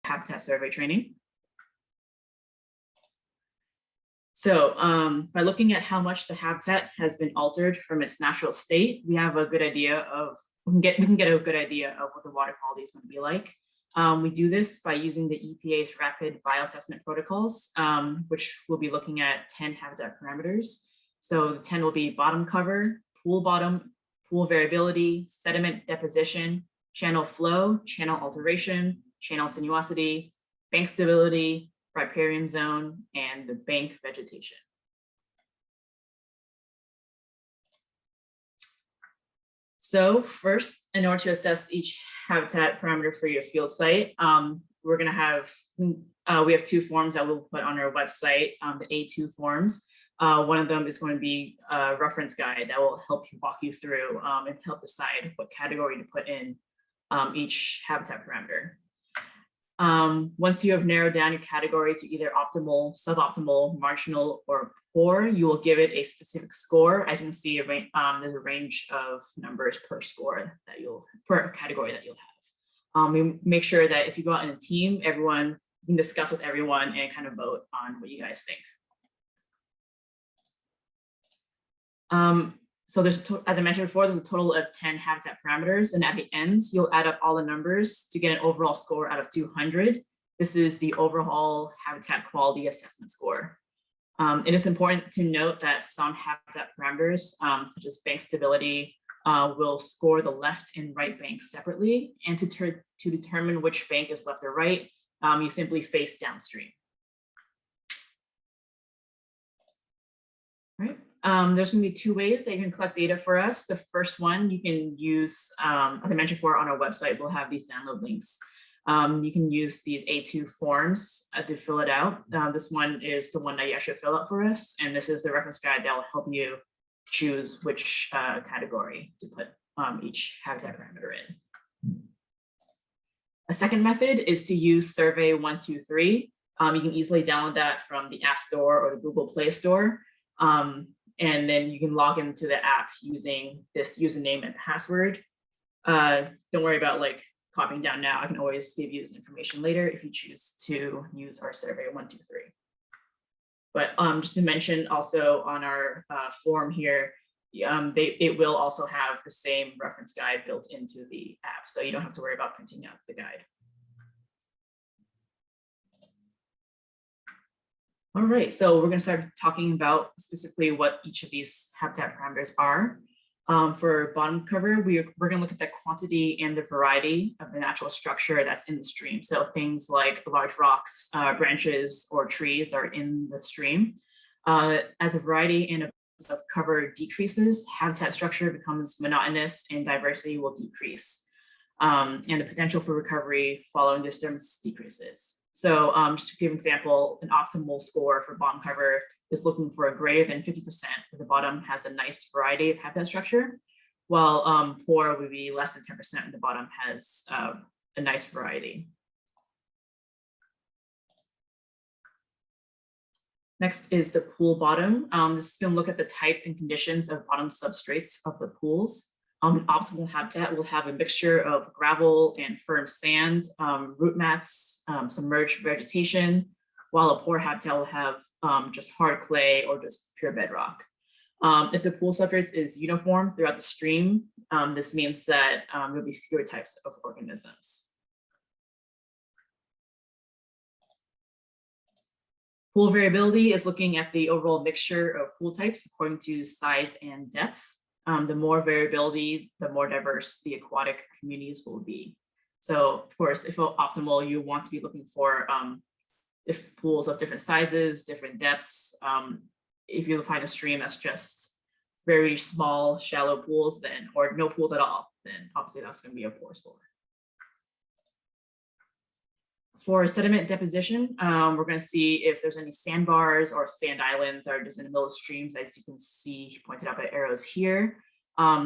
habitat survey training. So by looking at how much the habitat has been altered from its natural state, we have a good idea of, we can get a good idea of what the water quality is going to be like. We do this by using the EPA's rapid bioassessment protocols, which we'll be looking at 10 habitat parameters. So the 10 will be bottom cover, pool bottom, pool variability, sediment deposition, channel flow, channel alteration, channel sinuosity, bank stability, riparian zone, and the bank vegetation. So first, in order to assess each habitat parameter for your field site, we're going to have, we have 2 forms that we'll put on our website, the A2 forms. One of them is going to be a reference guide that will help you walk you through and help decide what category to put in each habitat parameter. Once you have narrowed down your category to either optimal, suboptimal, marginal, or poor, you will give it a specific score. As you can see, there's a range of numbers per score that per category that you'll have. We make sure that if you go out in a team, everyone can discuss with everyone and kind of vote on what you guys think. So there's, as I mentioned before, there's a total of 10 habitat parameters, and at the end, you'll add up all the numbers to get an overall score out of 200. This is the overall habitat quality assessment score. It is important to note that some habitat parameters, such as bank stability, will score the left and right banks separately, and to determine which bank is left or right, you simply face downstream. Right. There's going to be 2 ways that you can collect data for us. The first one you can use, as I mentioned before, on our website, we'll have these download links. You can use these A2 forms to fill it out. This one is the one that you actually fill out for us, and this is the reference guide that will help you choose which category to put each habitat parameter in. A second method is to use Survey 123. You can easily download that from the App Store or the Google Play Store. And then you can log into the app using this username and password. Don't worry about like copying down now. I can always give you this information later if you choose to use our Survey 123. But just to mention also on our form here, it will also have the same reference guide built into the app. So you don't have to worry about printing out the guide. All right, so we're going to start talking about specifically what each of these habitat parameters are. For bottom cover, we're going to look at the quantity and the variety of the natural structure that's in the stream. So things like large rocks, branches, or trees that are in the stream. As a variety and of cover decreases, habitat structure becomes monotonous and diversity will decrease. And the potential for recovery following disturbance decreases. So just to give an example, an optimal score for bottom cover is looking for a greater than 50%, where the bottom has a nice variety of habitat structure, while poor would be less than 10%, and the bottom has a nice variety. Next is the pool bottom. This is going to look at the type and conditions of bottom substrates of the pools. An optimal habitat will have a mixture of gravel and firm sand, root mats, submerged vegetation, while a poor habitat will have just hard clay or just pure bedrock. If the pool substrates is uniform throughout the stream, this means that there'll be fewer types of organisms. Pool variability is looking at the overall mixture of pool types according to size and depth. The more variability, the more diverse the aquatic communities will be. So of course, if optimal, you want to be looking for if pools of different sizes, different depths. If you find a stream that's just very small, shallow pools, then, or no pools at all, then obviously that's going to be a poor score. For sediment deposition, we're going to see if there's any sandbars or sand islands that are just in the middle of streams, as you can see pointed out by arrows here,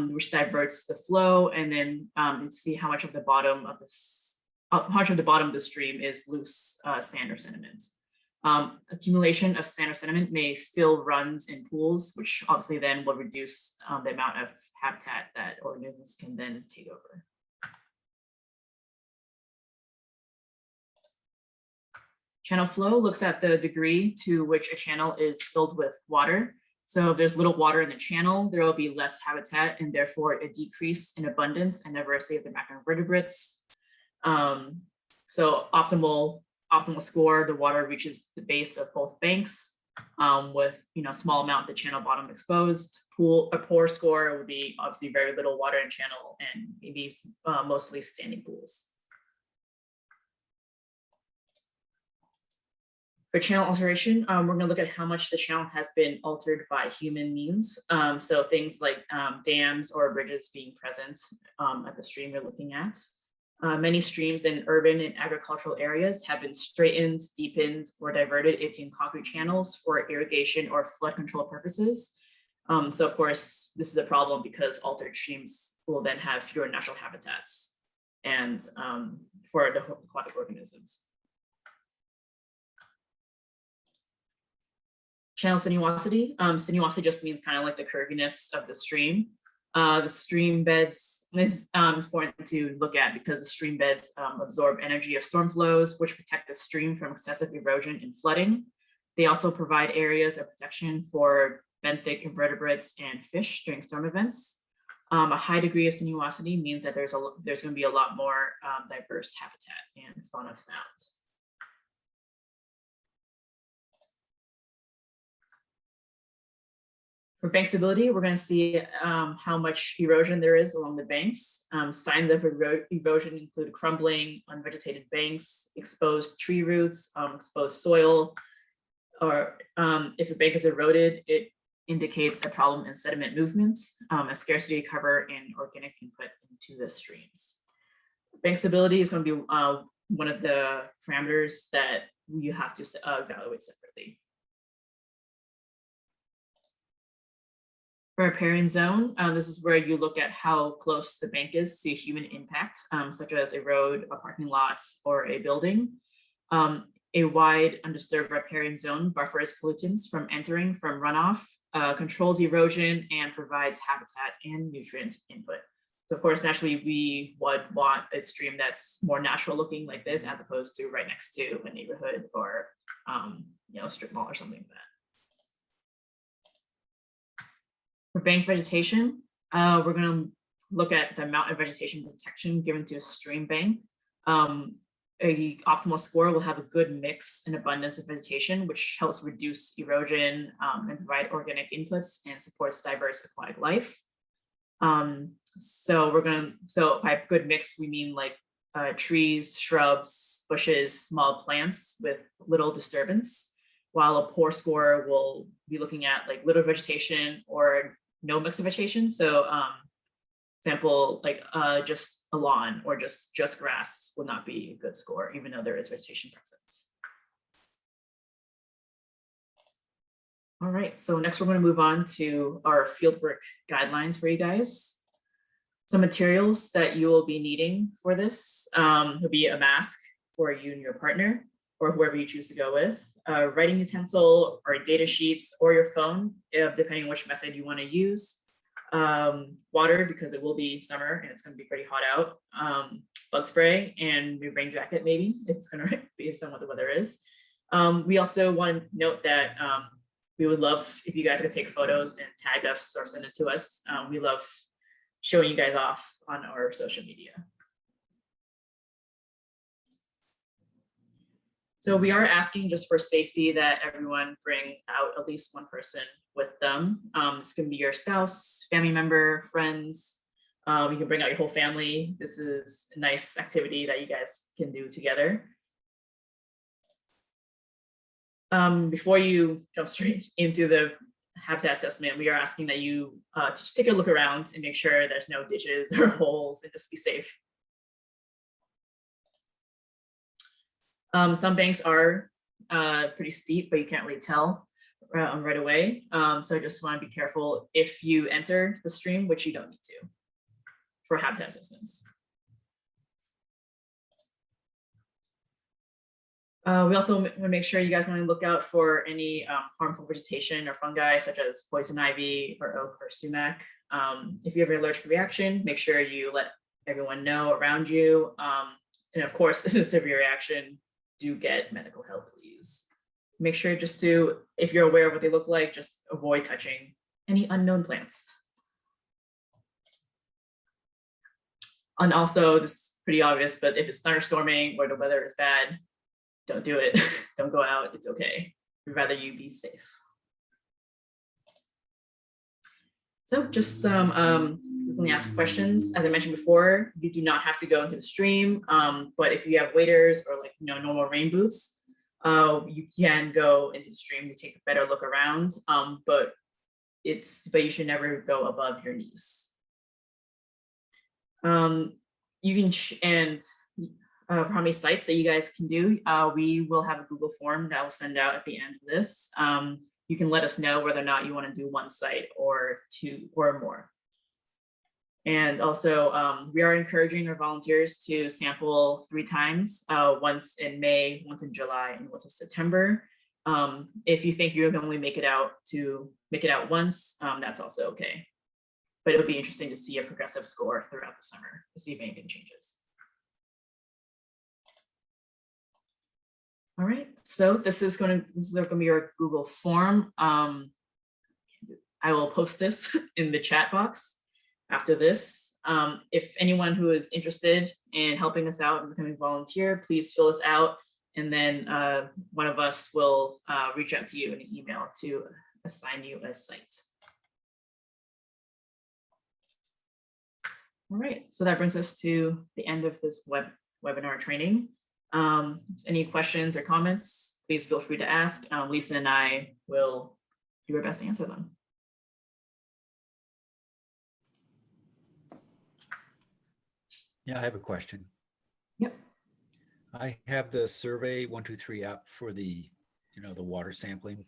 which diverts the flow, and then you see how much of the bottom of the stream is loose sand or sediment. Accumulation of sand or sediment may fill runs in pools, which obviously then will reduce the amount of habitat that organisms can then take over. Channel flow looks at the degree to which a channel is filled with water. So if there's little water in the channel, there will be less habitat and therefore a decrease in abundance and diversity of the macroinvertebrates. So optimal score, the water reaches the base of both banks with small amount of the channel bottom exposed. A poor score would be obviously very little water in channel and maybe mostly standing pools. For channel alteration, we're going to look at how much the channel has been altered by human means. So things like dams or bridges being present at the stream you're looking at. Many streams in urban and agricultural areas have been straightened, deepened, or diverted into concrete channels for irrigation or flood control purposes. So of course, this is a problem because altered streams will then have fewer natural habitats and for the aquatic organisms. Channel sinuosity. Sinuosity just means kind of like the curviness of the stream. The stream beds is important to look at because the stream beds absorb energy of storm flows, which protect the stream from excessive erosion and flooding. They also provide areas of protection for benthic invertebrates and fish during storm events. A high degree of sinuosity means that there's going to be a lot more diverse habitat and fauna found. For bank stability, we're going to see how much erosion there is along the banks. Signs of erosion include crumbling, unvegetated banks, exposed tree roots, exposed soil, or if a bank is eroded, it indicates a problem in sediment movement, a scarcity of cover and organic input into the streams. Bank stability is going to be one of the parameters that you have to evaluate separately. For a riparian zone, this is where you look at how close the bank is to human impact, such as a road, a parking lot, or a building. A wide, undisturbed riparian zone buffers pollutants from entering from runoff, controls erosion, and provides habitat and nutrient input. So of course, naturally, we would want a stream that's more natural looking like this, as opposed to right next to a neighborhood or strip mall or something like that. For bank vegetation, we're going to look at the amount of vegetation protection given to a stream bank. A optimal score will have a good mix and abundance of vegetation, which helps reduce erosion and provide organic inputs and supports diverse aquatic life. So by good mix, we mean like trees, shrubs, bushes, small plants with little disturbance, while a poor score will be looking at like little vegetation or no mix of vegetation. So example, like just a lawn or just grass would not be a good score, even though there is vegetation present. All right, so next we're going to move on to our fieldwork guidelines for you guys. Some materials that you will be needing for this will be a mask for you and your partner or whoever you choose to go with, a writing utensil or data sheets or your phone, depending on which method you want to use. Water, because it will be summer and it's going to be pretty hot out. Bug spray and your rain jacket, maybe. It's going to be based on what the weather is. We also want to note that we would love if you guys could take photos and tag us or send it to us. We love showing you guys off on our social media. So we are asking just for safety that everyone bring out at least one person with them. This can be your spouse, family member, friends. You can bring out your whole family. This is a nice activity that you guys can do together. Before you jump straight into the habitat assessment, we are asking that you just take a look around and make sure there's no ditches or holes and just be safe. Some banks are pretty steep, but you can't really tell right away. So I just want to be careful if you enter the stream, which you don't need to for habitat assessments. We also want to make sure you guys want to look out for any harmful vegetation or fungi, such as poison ivy or oak or sumac. If you have an allergic reaction, make sure you let everyone know around you. And of course, in a severe reaction, do get medical help, please. Make sure just to, if you're aware of what they look like, just avoid touching any unknown plants. And also, this is pretty obvious, but if it's thunderstorming or the weather is bad, don't do it. Don't go out. It's okay. We'd rather you be safe. So just some frequently asked questions. As I mentioned before, you do not have to go into the stream, but if you have waders or like normal rain boots, you can go into the stream to take a better look around. But you should never go above your knees. You can for how many sites that you guys can do, we will have a Google form that will send out at the end of this. You can let us know whether or not you want to do one site or two or more. And also, we are encouraging our volunteers to sample 3 times, once in May, once in July, and once in September. If you think you're going to only make it out once, that's also okay. But it'll be interesting to see a progressive score throughout the summer to see if anything changes. All right, so this is going to be your Google form. I will post this in the chat box after this. If anyone who is interested in helping us out and becoming a volunteer, please fill us out, and then one of us will reach out to you in an email to assign you a site. All right, so that brings us to the end of this webinar training. Any questions or comments, please feel free to ask. Lisa and I will do our best to answer them. Yeah, I have a question. Yep. I have the Survey 123 app for the, the water sampling.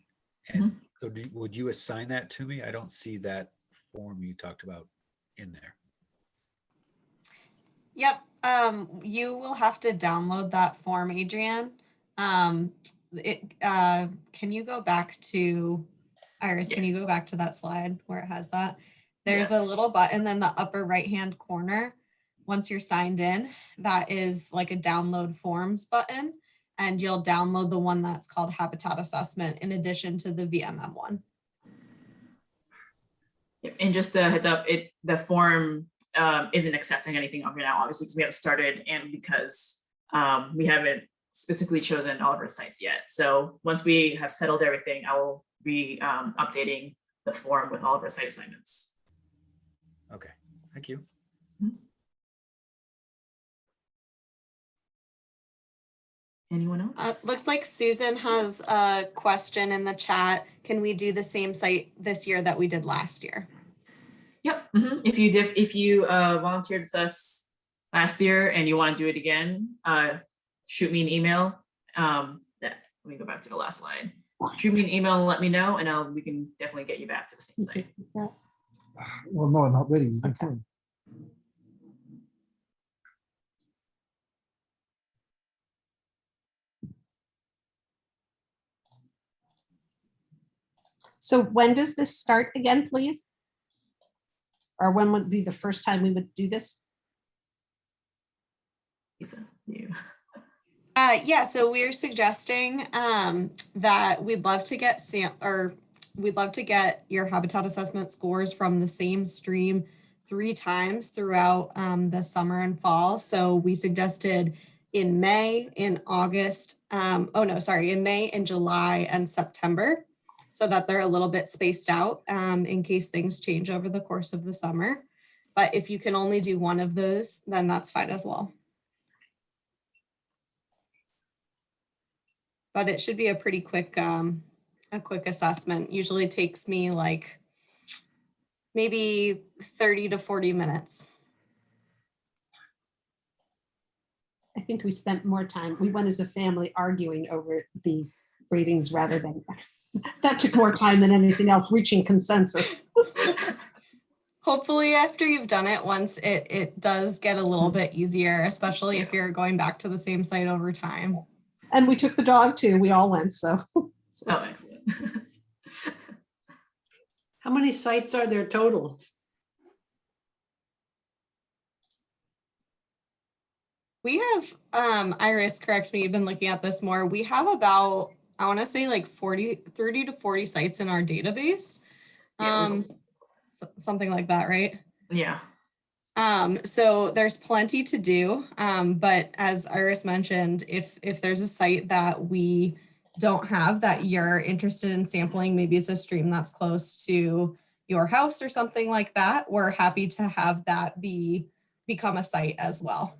And so would you assign that to me? I don't see that form you talked about in there. Yep. You will have to download that form, Adrienne. Can you go back to, Iris, can you go back to that slide where it has that? There's a little button in the upper right-hand corner. Once you're signed in, that is like a download forms button, and you'll download the one that's called Habitat Assessment in addition to the VMM one. And just a heads up, the form isn't accepting anything right now, obviously, because we haven't started and because we haven't specifically chosen all of our sites yet. So once we have settled everything, I will be updating the form with all of our site assignments. Okay, thank you. Anyone else? Looks like Susan has a question in the chat. Can we do the same site this year that we did last year? Yep. If you volunteered with us last year and you want to do it again, shoot me an email. Let me go back to the last slide. Shoot me an email and let me know, and we can definitely get you back to the same site. Well, no, not really. Okay. So when does this start again, please? Or when would be the first time we would do this? Lisa, you. Yeah, so we're suggesting that we'd love to get your habitat assessment scores from the same stream 3 times throughout the summer and fall. So we suggested in May, in August, in May, in July, and September, so that they're a little bit spaced out in case things change over the course of the summer. But if you can only do one of those, then that's fine as well. But it should be a pretty quick, assessment. Usually takes me like maybe 30 to 40 minutes. I think we spent more time. We went as a family arguing over the ratings rather than, that took more time than anything else, reaching consensus. Hopefully after you've done it once, it does get a little bit easier, especially if you're going back to the same site over time. And we took the dog too. We all went, so. Oh, excellent. How many sites are there total? We have, Iris, correct me, you've been looking at this more. We have about, I want to say like 30 to 40 sites in our database. Yeah, Something like that, right? yeah. So there's plenty to do. But as Iris mentioned, if there's a site that we don't have that you're interested in sampling, maybe it's a stream that's close to your house or something like that, we're happy to have that become a site as well.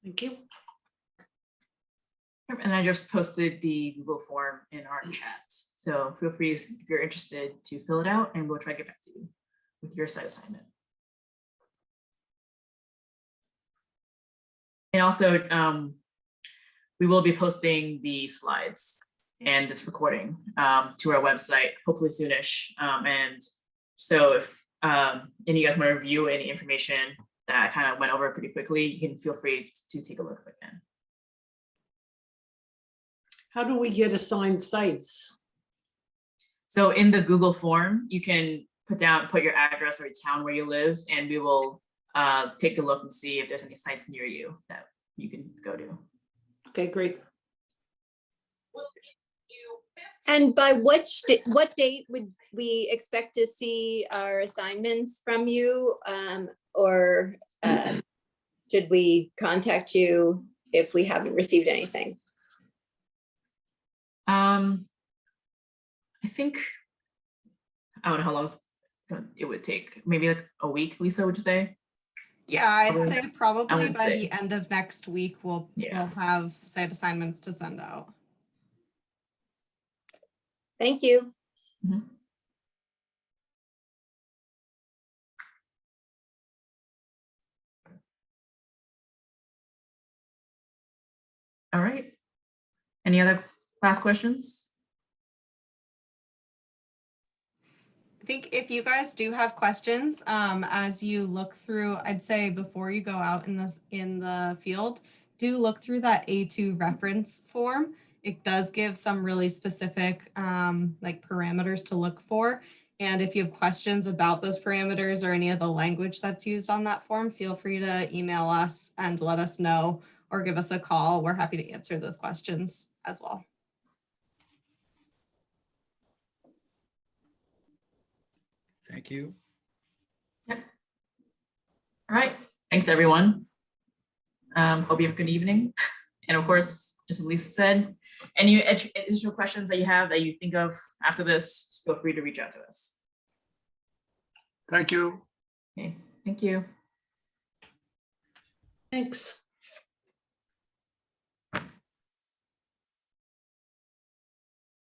Thank you. And I just posted the Google form in our chat. So feel free, if you're interested, to fill it out and we'll try to get back to you with your site assignment. And also, we will be posting the slides and this recording to our website, hopefully soonish. And so if any of you guys want to review any information that I kind of went over pretty quickly, you can feel free to take a look again. How do we get assigned sites? So in the Google form, you can put your address or town where you live, and we will take a look and see if there's any sites near you that you can go to. Okay, great. And by what date would we expect to see our assignments from you? Or should we contact you if we haven't received anything? I think, I don't know how long it would take. Maybe like a week, Lisa, would you say? Yeah, I'd Probably- say probably would by say- the end of next week, we'll have site assignments to send out. Thank you. Mhm. All right. Any other last questions? I think if you guys do have questions, as you look through, I'd say before you go out in the field, do look through that A2 reference form. It does give some really specific like parameters to look for. And if you have questions about those parameters or any of the language that's used on that form, feel free to email us and let us know or give us a call. We're happy to answer those questions as well. Thank you. Yep. All right. Thanks, everyone. Hope you have a good evening. And of course, just as Lisa said, any additional questions that you have that you think of after this, feel free to reach out to us. Thank you. Okay. Thank you. Thanks.